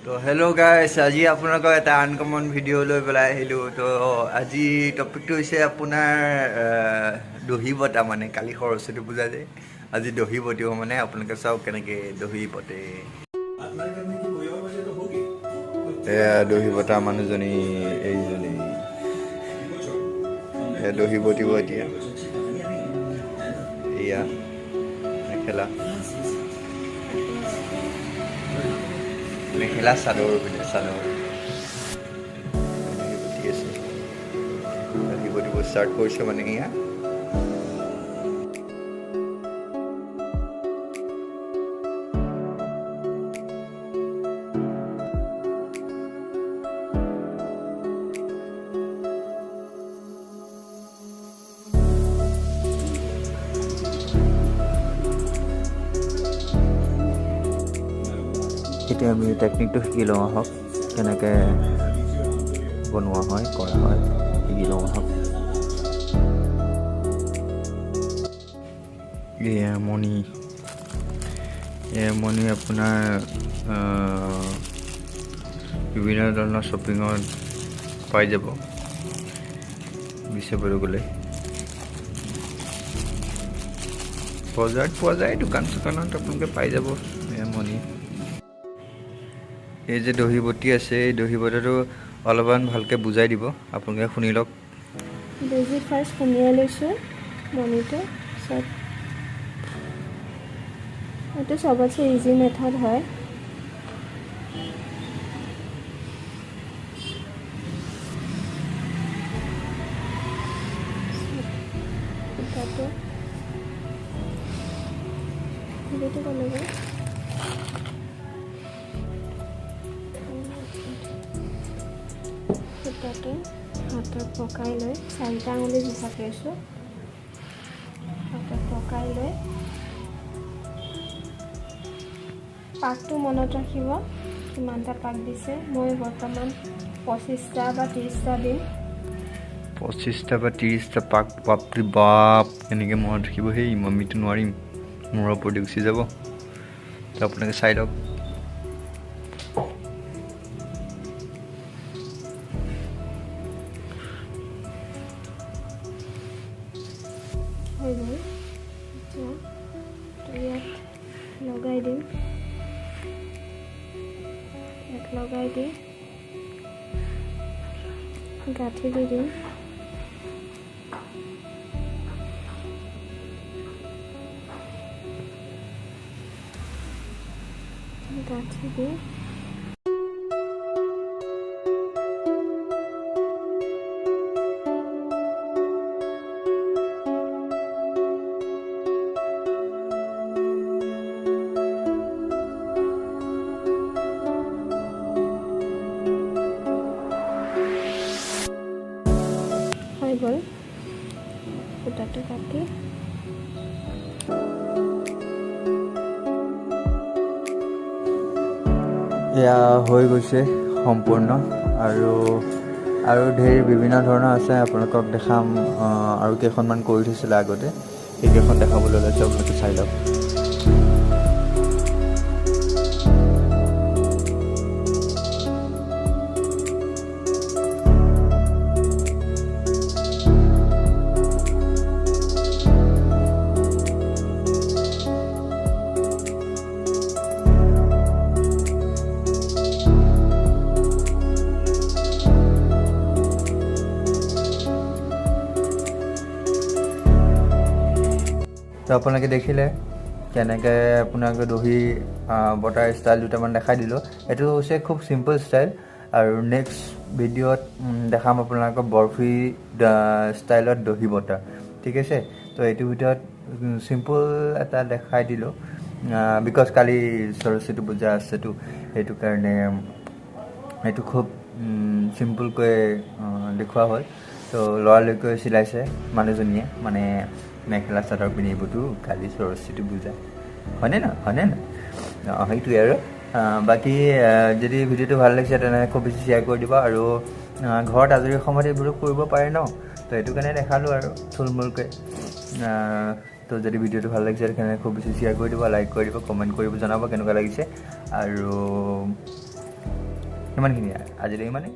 তো হেল্ল' গাইছ, আজি আপোনালোকৰ এটা আনকমন ভিডিঅ' লৈ পেলাই আহিলোঁ। তো আজি টপিকটো হৈছে আপোনাৰ দহি বটা, মানে কালি সৰস্বতী পূজা যে, আজি দহি বটিব। মানে আপোনালোকে চাওক কেনেকৈ দহি বটে। এয়া দহি বটা মানুহজনী, এইজনী এয়া দহি বটিব এতিয়া। এয়া মেখেলা মেখেলা চাদৰ পিনে চাদৰ দহি বটি আছে। দহি বটিব ষ্টাৰ্ট কৰিছে মানে এয়া। এতিয়া আমি টেকনিকটো শিকি লওঁ আহক, কেনেকৈ বনোৱা হয়, কৰা হয়, শিকি লওঁ আহক। এয়া মণি আপোনাৰ বিভিন্ন ধৰণৰ শ্বপিঙত পাই যাব, বিচাৰিবলৈ গ'লে বজাৰত পোৱা যায়, দোকান চোকানত আপোনালোকে পাই যাব এয়া মণি। এই যে দহি বটি আছে, এই দহি বটাটো অলপমান ভালকৈ বুজাই দিব, আপোনালোকে শুনি লওক। বেজি ফাৰ্ষ্ট সুমিয়াই লৈছোঁ মণিটো। চব এইটো চবতছে ইজি মেথড হয়। সূতাটো খুলিটো ক'লেগৈ সূতাটো হাতত পকাই লৈ 4টা আঙুলি জোখাত লৈছোঁ। হাতত পকাই লৈ পাকটো মনত ৰাখিব, কিমানটা পাক দিছে। মই বৰ্তমান 25টা বা 30টা দিম। 25টা বা 30টা পাক, বাপৰি বাপ, এনেকৈ মনত ৰাখিব। সেই আমিতো নোৱাৰিম, মূৰৰ ওপৰতে গুচি যাব। তো আপোনালোকে চাই লওক। হৈ গ'ল। এতিয়া ইয়াত লগাই দিম, গাঁঠি দি দিম। গাঁঠি দি হৈ গ'ল। সূতাটো কাটি এয়া হৈ গৈছে সম্পূৰ্ণ। আৰু ঢেৰ বিভিন্ন ধৰণৰ আছে, আপোনালোকক দেখাম। আৰু কেইখনমান কৰি থৈছিলে আগতে, সেইকেইখন দেখাবলৈ ওলাইছে, আপোনালোকে চাই লওক। তো আপোনালোকে দেখিলে কেনেকৈ আপোনালোকে দহি বটাৰ ষ্টাইল দুটামান দেখাই দিলোঁ। এইটো হৈছে খুব চিম্পল ষ্টাইল। আৰু নেক্সট ভিডিঅ'ত দেখাম আপোনালোকক বৰফি ষ্টাইলত দহি বটা, ঠিক আছে। তো এইটো ভিডিঅ'ত চিম্পল এটা দেখাই দিলোঁ, বিকজ কালি সৰস্বতী পূজা আছেতো, সেইটো কাৰণে এইটো খুব চিম্পলকৈ দেখুওৱা হ'ল। তো ল'ৰালৰিকৈ চিলাইছে মানুহজনীয়ে, মানে মেখেলা চাদৰ পিন্ধিবতো কালি সৰস্বতী পূজা, হয়নে নহয়? সেইটোৱে আৰু। বাকী যদি ভিডিঅ'টো ভাল লাগিছে তেনেহ'লে খুব বেছি শ্বেয়াৰ কৰি দিব। আৰু ঘৰত আজৰি সময়ত এইবোৰো কৰিব পাৰে ন, তো সেইটো কাৰণে দেখালোঁ আৰু থুলমূলকৈ। তো যদি ভিডিঅ'টো ভাল লাগিছে তেনেহ'লে খুব বেছি শ্বেয়াৰ কৰি দিব, লাইক কৰি দিব, কমেণ্ট কৰিব, জনাব কেনেকুৱা লাগিছে। আৰু সিমানখিনিয়ে আজিলৈ ইমানেই